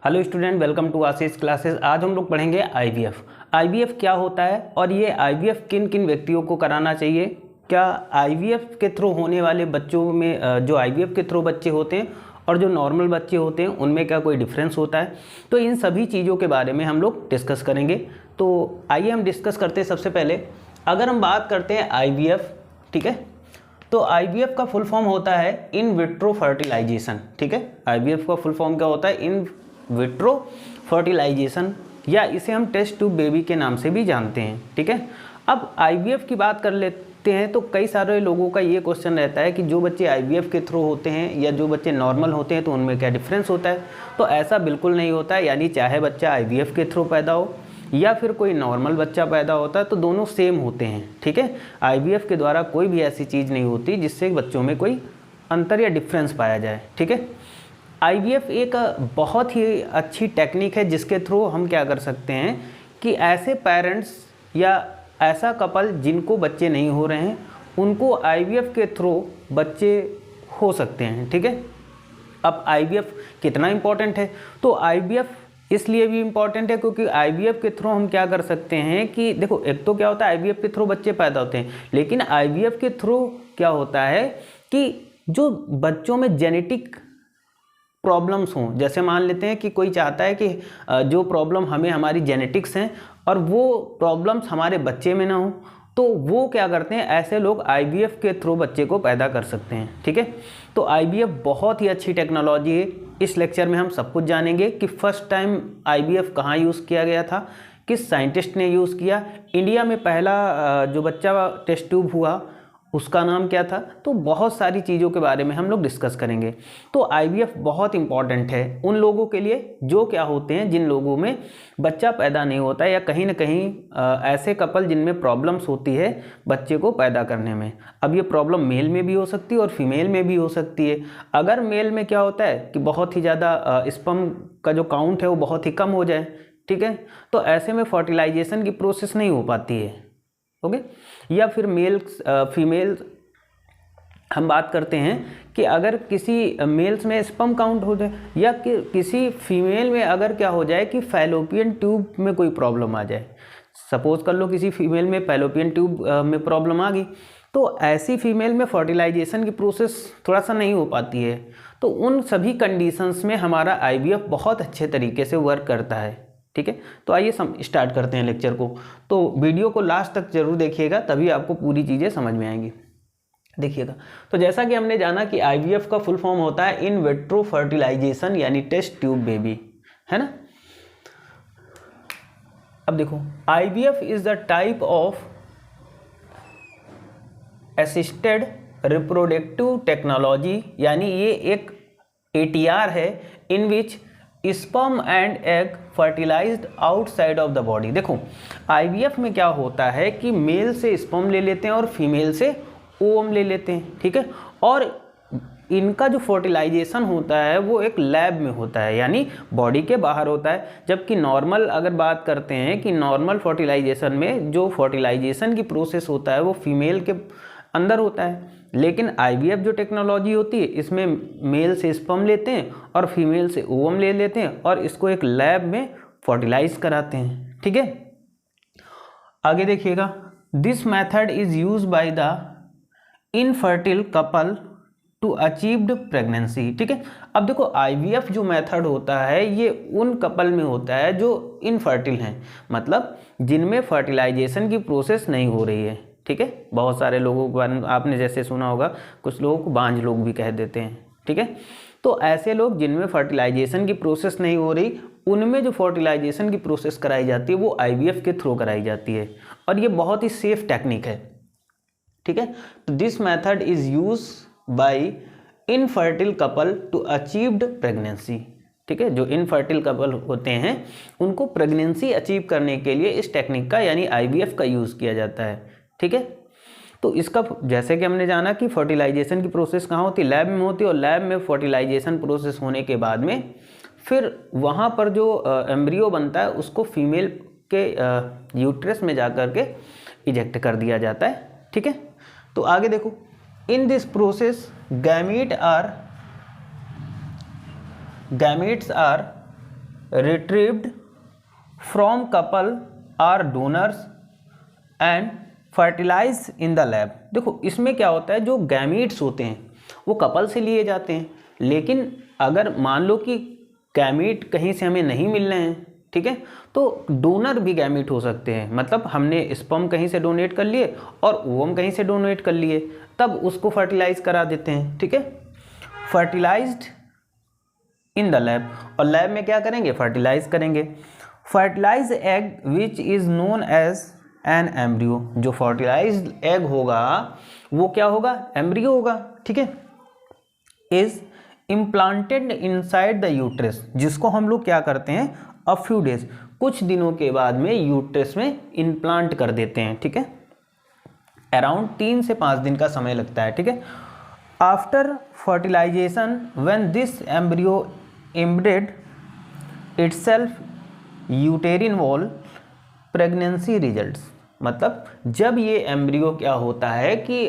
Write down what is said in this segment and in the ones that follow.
Hello student, welcome to Ashish classes. आज हम लोग पढ़ेंगे आईवीएफ। आईवीएफ क्या होता है और ये आईवीएफ किन किन व्यक्तियों को कराना चाहिए, क्या आईवीएफ के थ्रू होने वाले बच्चों में जो आईवीएफ के थ्रू बच्चे होते हैं और जो नॉर्मल बच्चे होते हैं उनमें क्या कोई डिफरेंस होता है। तो इन सभी चीज़ों के बारे में हम लोग डिस्कस करेंगे। तो आइए हम डिस्कस करते हैं। सबसे पहले अगर हम बात करते हैं आईवीएफ, ठीक है, तो आईवीएफ का फुल फॉर्म होता है इन विट्रो फर्टिलाइजेशन। ठीक है, आईवीएफ का फुल फॉर्म क्या होता है? इन विट्रो फर्टिलाइजेशन, या इसे हम टेस्ट ट्यूब बेबी के नाम से भी जानते हैं। ठीक है, अब आईवीएफ की बात कर लेते हैं तो कई सारे लोगों का ये क्वेश्चन रहता है कि जो बच्चे आईवीएफ के थ्रू होते हैं या जो बच्चे नॉर्मल होते हैं तो उनमें क्या डिफरेंस होता है। तो ऐसा बिल्कुल नहीं होता है, यानी चाहे बच्चा आईवीएफ के थ्रू पैदा हो या फिर कोई नॉर्मल बच्चा पैदा होता है तो दोनों सेम होते हैं। ठीक है, आईवीएफ के द्वारा कोई भी ऐसी चीज़ नहीं होती जिससे बच्चों में कोई अंतर या डिफरेंस पाया जाए। ठीक है, आईवीएफ एक बहुत ही अच्छी टेक्निक है जिसके थ्रू हम क्या कर सकते हैं कि ऐसे पेरेंट्स या ऐसा कपल जिनको बच्चे नहीं हो रहे हैं उनको आईवीएफ के थ्रू बच्चे हो सकते हैं। ठीक है, अब आईवीएफ कितना इम्पोर्टेंट है? तो आईवीएफ इसलिए भी इम्पॉर्टेंट है क्योंकि आईवीएफ के थ्रू हम क्या कर सकते हैं कि देखो, एक तो क्या होता है आईवीएफ के थ्रू बच्चे पैदा होते हैं, लेकिन आईवीएफ के थ्रू क्या होता है कि जो बच्चों में जेनेटिक प्रॉब्लम्स हों, जैसे मान लेते हैं कि कोई चाहता है कि जो प्रॉब्लम हमें हमारी जेनेटिक्स हैं और वो प्रॉब्लम्स हमारे बच्चे में ना हो, तो वो क्या करते हैं, ऐसे लोग आईवीएफ के थ्रू बच्चे को पैदा कर सकते हैं। ठीक है, तो आईवीएफ बहुत ही अच्छी टेक्नोलॉजी है। इस लेक्चर में हम सब कुछ जानेंगे कि फर्स्ट टाइम आईवीएफ कहाँ यूज़ किया गया था, किस साइंटिस्ट ने यूज़ किया, इंडिया में पहला जो बच्चा टेस्ट ट्यूब हुआ उसका नाम क्या था। तो बहुत सारी चीज़ों के बारे में हम लोग डिस्कस करेंगे। तो आईवीएफ बहुत इंपॉर्टेंट है उन लोगों के लिए जो क्या होते हैं, जिन लोगों में बच्चा पैदा नहीं होता है या कहीं ना कहीं ऐसे कपल जिनमें प्रॉब्लम्स होती है बच्चे को पैदा करने में। अब ये प्रॉब्लम मेल में भी हो सकती है और फीमेल में भी हो सकती है। अगर मेल में क्या होता है कि बहुत ही ज़्यादा स्पर्म का जो काउंट है वो बहुत ही कम हो जाए, ठीक है, तो ऐसे में फर्टिलाइजेशन की प्रोसेस नहीं हो पाती है। ओके, या फिर फीमेल हम बात करते हैं कि अगर किसी मेल्स में स्पर्म काउंट हो जाए या कि किसी फीमेल में अगर क्या हो जाए कि फैलोपियन ट्यूब में कोई प्रॉब्लम आ जाए, सपोज कर लो किसी फीमेल में फैलोपियन ट्यूब में प्रॉब्लम आ गई, तो ऐसी फीमेल में फर्टिलाइजेशन की प्रोसेस थोड़ा सा नहीं हो पाती है। तो उन सभी कंडीशंस में हमारा आईवीएफ बहुत अच्छे तरीके से वर्क करता है। ठीक है, तो आइए स्टार्ट करते हैं लेक्चर को। तो वीडियो को लास्ट तक जरूर देखिएगा, तभी आपको पूरी चीज़ें समझ में आएंगी। देखिएगा, तो जैसा कि हमने जाना कि आईवीएफ का फुल फॉर्म होता है इन विट्रो फर्टिलाइजेशन, यानी टेस्ट ट्यूब बेबी, है ना। अब देखो, IVF is the type of assisted reproductive technology, यानी ये एक एटीआर है in which sperm and egg fertilised outside of the body. देखो, आईवीएफ में क्या होता है कि मेल से स्पर्म ले लेते हैं और फीमेल से ओवम ले लेते हैं। ठीक है, और इनका जो फर्टिलाइजेशन होता है वो एक लैब में होता है, यानी बॉडी के बाहर होता है। जबकि नॉर्मल अगर बात करते हैं कि नॉर्मल फर्टिलाइजेशन में जो फर्टिलाइजेशन की प्रोसेस होता है वो फीमेल के अंदर होता है, लेकिन आईवीएफ जो टेक्नोलॉजी होती है इसमें मेल से स्पर्म लेते हैं और फीमेल से ओवम ले लेते हैं और इसको एक लैब में फर्टिलाइज कराते हैं। ठीक है, आगे देखिएगा, this method is use by the infertile couple to achieved pregnancy. ठीक है, अब देखो आईवीएफ जो मेथड होता है ये उन कपल में होता है जो इनफर्टिल हैं, मतलब जिनमें फर्टिलाइजेशन की प्रोसेस नहीं हो रही है। ठीक है, बहुत सारे लोगों को आपने जैसे सुना होगा, कुछ लोगों को बांझ लोग भी कह देते हैं। ठीक है, तो ऐसे लोग जिनमें फर्टिलाइजेशन की प्रोसेस नहीं हो रही, उनमें जो फर्टिलाइजेशन की प्रोसेस कराई जाती है वो आईवीएफ के थ्रू कराई जाती है, और ये बहुत ही सेफ टेक्निक है। ठीक है, तो this method is use by infertile couple to achieved pregnancy. ठीक है, जो इनफर्टिल कपल होते हैं उनको प्रेगनेंसी अचीव करने के लिए इस टेक्निक का यानी आईवीएफ का यूज़ किया जाता है। ठीक है, तो इसका जैसे कि हमने जाना कि फर्टिलाइजेशन की प्रोसेस कहाँ होती है, लैब में होती है, और लैब में फर्टिलाइजेशन प्रोसेस होने के बाद में फिर वहाँ पर जो एम्ब्रियो बनता है उसको फीमेल के यूट्रस में जा कर के इजेक्ट कर दिया जाता है। ठीक है, तो आगे देखो, in this process gametes are retrieved from couple or donors and fertilized in the lab। देखो इसमें क्या होता है, जो गैमीट्स होते हैं वो कपल से लिए जाते हैं, लेकिन अगर मान लो कि गैमीट कहीं से हमें नहीं मिल रहे हैं, ठीक है, तो डोनर भी गैमीट हो सकते हैं। मतलब हमने स्पर्म कहीं से डोनेट कर लिए और ओवम कहीं से डोनेट कर लिए, तब उसको फर्टिलाइज करा देते हैं, ठीक है। फर्टिलाइज्ड इन द लैब, और लैब में क्या करेंगे, फर्टिलाइज करेंगे। Fertilize egg which is known as an embryo, जो फर्टिलाइज्ड एग होगा वो क्या होगा, एम्ब्रियो होगा, ठीक है। Is implanted inside the uterus, जिसको हम लोग क्या करते हैं, अ फ्यू डेज, कुछ दिनों के बाद में यूट्रस में इम्प्लांट कर देते हैं, ठीक है। अराउंड 3 से 5 दिन का समय लगता है, ठीक है। After fertilization when this embryo embedded itself uterine wall, pregnancy results, मतलब जब ये एम्ब्रियो क्या होता है कि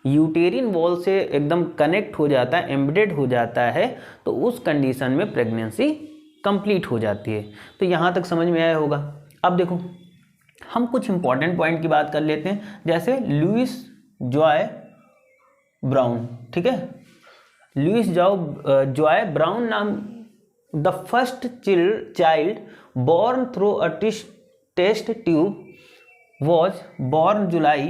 यूटेरिन वॉल से एकदम कनेक्ट हो जाता है, एम्बेडेड हो जाता है, तो उस कंडीशन में प्रेगनेंसी कंप्लीट हो जाती है। तो यहाँ तक समझ में आया होगा। अब देखो हम कुछ इंपॉर्टेंट पॉइंट की बात कर लेते हैं, जैसे लुइस जॉय ब्राउन, ठीक है। लुइस जॉय ब्राउन नाम, the first child born through a test tube was born July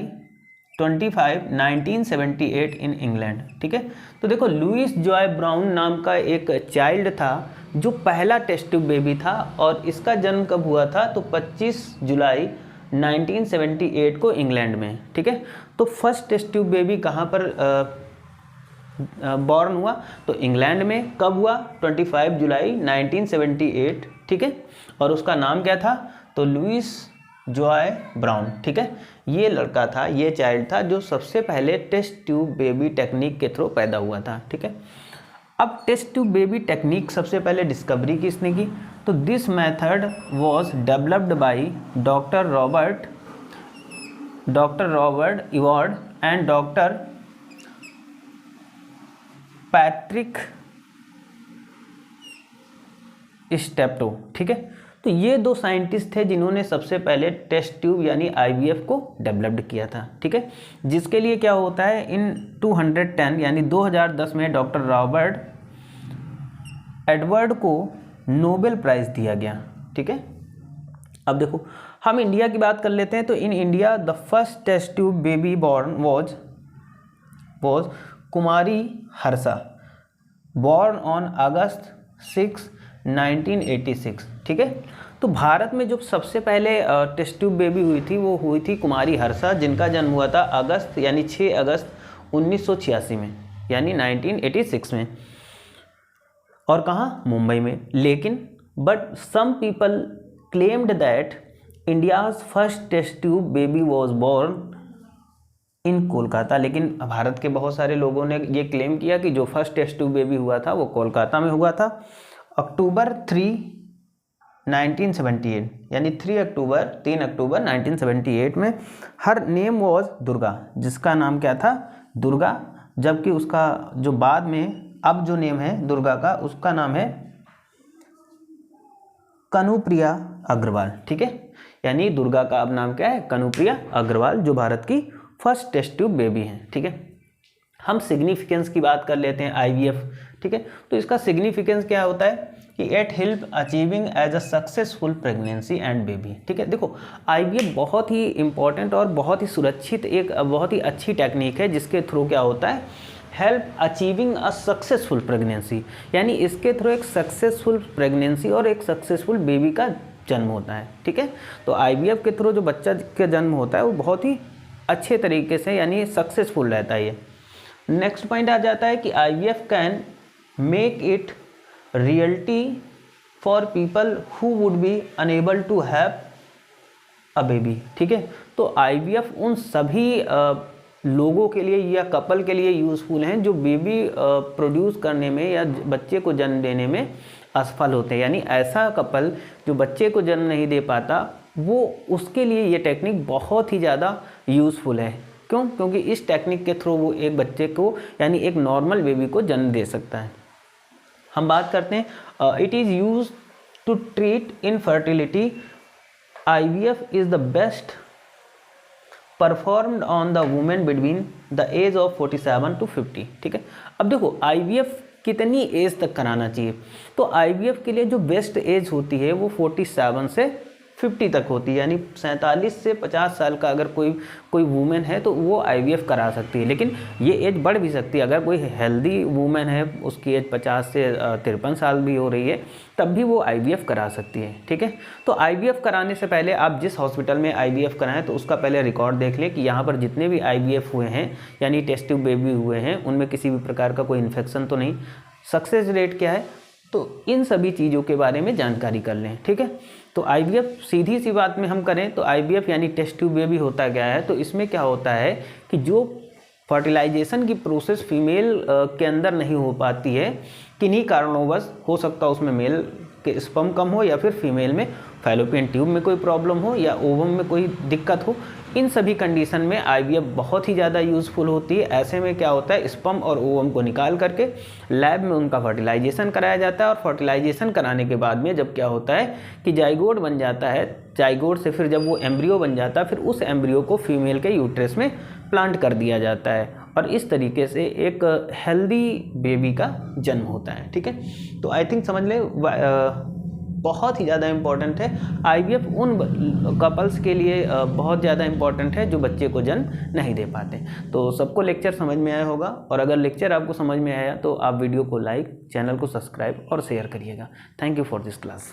25, 1978 in England, ठीक है। तो देखो लुइस जॉय ब्राउन नाम का एक चाइल्ड था जो पहला टेस्ट ट्यूब बेबी था, और इसका जन्म कब हुआ था, तो 25 जुलाई 1978 को इंग्लैंड में, ठीक है। तो फर्स्ट टेस्ट ट्यूब बेबी कहाँ पर बॉर्न हुआ, तो इंग्लैंड में। कब हुआ, 25 जुलाई 1978, ठीक है। और उसका नाम क्या था, तो लुइस जॉय ब्राउन, ठीक है। ये लड़का था, ये चाइल्ड था जो सबसे पहले टेस्ट ट्यूब बेबी टेक्निक के थ्रू पैदा हुआ था, ठीक है। अब टेस्ट ट्यूब बेबी टेक्निक सबसे पहले डिस्कवरी किसने की, तो this method was developed by doctor Robert Edward and doctor Patrick Steptoe, ठीक है। तो ये दो साइंटिस्ट थे जिन्होंने सबसे पहले टेस्ट ट्यूब यानी आईवीएफ को डेवलप्ड किया था, ठीक है। जिसके लिए क्या होता है, इन 210 यानी 2010 में डॉक्टर रॉबर्ट एडवर्ड को नोबेल प्राइज दिया गया, ठीक है। अब देखो हम इंडिया की बात कर लेते हैं, तो in India the first test tube baby born was Kumari Harsha, born on August 6, 1986, ठीक है। तो भारत में जो सबसे पहले टेस्ट ट्यूब बेबी हुई थी वो हुई थी कुमारी हर्षा, जिनका जन्म हुआ था अगस्त यानी 6 अगस्त 1986 में, यानी 1986 में, और कहाँ, मुंबई में। लेकिन but some people claimed that India's first test tube baby was born in Kolkata, लेकिन भारत के बहुत सारे लोगों ने ये क्लेम किया कि जो फर्स्ट टेस्ट ट्यूब बेबी हुआ था वो कोलकाता में हुआ था। अक्टूबर 3, 1978 यानी 3 अक्टूबर 1978 में। हर नेम वॉज दुर्गा, जिसका नाम क्या था, दुर्गा, जबकि उसका जो बाद में अब जो नेम है दुर्गा का, उसका नाम है कनुप्रिया अग्रवाल, ठीक है। यानी दुर्गा का अब नाम क्या है, कनुप्रिया अग्रवाल, जो भारत की फर्स्ट टेस्ट ट्यूब बेबी हैं, ठीक है। हम सिग्निफिकेंस की बात कर लेते हैं आईवीएफ, ठीक है। तो इसका सिग्निफिकेंस क्या होता है कि it help achieving as a successful pregnancy and baby, ठीक है। देखो आईवीएफ बहुत ही इंपॉर्टेंट और बहुत ही सुरक्षित एक बहुत ही अच्छी टेक्निक है, जिसके थ्रू क्या होता है, help achieving a successful pregnancy, यानी इसके थ्रू एक सक्सेसफुल प्रेगनेंसी और एक सक्सेसफुल बेबी का जन्म होता है, ठीक है। तो आईवीएफ के थ्रू जो बच्चा का जन्म होता है वो बहुत ही अच्छे तरीके से यानी सक्सेसफुल रहता है ये। नेक्स्ट पॉइंट आ जाता है कि IVF can make it reality for people who would be unable to have a baby, ठीक है। तो आईवीएफ उन सभी लोगों के लिए या कपल के लिए यूज़फुल हैं जो बेबी प्रोड्यूस करने में या बच्चे को जन्म देने में असफल होते हैं, यानी ऐसा कपल जो बच्चे को जन्म नहीं दे पाता, वो उसके लिए ये टेक्निक बहुत ही ज़्यादा यूज़फुल है। क्यों? क्योंकि इस टेक्निक के थ्रू वो एक बच्चे को यानी एक नॉर्मल बेबी को जन्म दे सकता है। हम बात करते हैं it is use to treat infertility. IVF is the best performed on the women between the age of 47 to 50। ठीक है, अब देखो IVF कितनी एज तक कराना चाहिए, तो IVF के लिए जो बेस्ट एज होती है वो 47 से 50 तक होती है, यानी 47 से 50 साल का अगर कोई वूमेन है तो वो IVF करा सकती है। लेकिन ये एज बढ़ भी सकती है, अगर कोई हेल्दी वूमेन है उसकी एज 50 से 53 साल भी हो रही है तब भी वो IVF करा सकती है। ठीक है, तो IVF कराने से पहले आप जिस हॉस्पिटल में IVF कराएं तो उसका पहले रिकॉर्ड देख लें कि यहाँ पर जितने भी IVF हुए हैं यानी टेस्ट ट्यूब बेबी हुए हैं उनमें किसी भी प्रकार का कोई इन्फेक्शन तो नहीं, सक्सेस रेट क्या है, तो इन सभी चीज़ों के बारे में जानकारी कर लें। ठीक है, तो IVF सीधी सी बात में हम करें तो IVF यानी टेस्ट ट्यूब बेबी होता क्या है, तो इसमें क्या होता है कि जो फर्टिलाइजेशन की प्रोसेस फीमेल के अंदर नहीं हो पाती है किन्हीं कारणोंवश, हो सकता है उसमें मेल के स्पर्म कम हो या फिर फीमेल में फैलोपियन ट्यूब में कोई प्रॉब्लम हो या ओवम में कोई दिक्कत हो, इन सभी कंडीशन में IVF बहुत ही ज़्यादा यूज़फुल होती है। ऐसे में क्या होता है, स्पर्म और ओवम को निकाल करके लैब में उनका फर्टिलाइजेशन कराया जाता है और फर्टिलाइजेशन कराने के बाद में जब क्या होता है कि जाइगोट बन जाता है, जाइगोट से फिर जब वो एम्ब्रियो बन जाता है फिर उस एम्ब्रियो को फीमेल के यूट्रस में प्लांट कर दिया जाता है और इस तरीके से एक हेल्दी बेबी का जन्म होता है। ठीक है, तो आई थिंक समझ ले बहुत ही ज़्यादा इम्पॉर्टेंट है IVF उन कपल्स के लिए, बहुत ज़्यादा इम्पॉर्टेंट है जो बच्चे को जन्म नहीं दे पाते। तो सबको लेक्चर समझ में आया होगा, और अगर लेक्चर आपको समझ में आया तो आप वीडियो को लाइक, चैनल को सब्सक्राइब और शेयर करिएगा। Thank you for this class.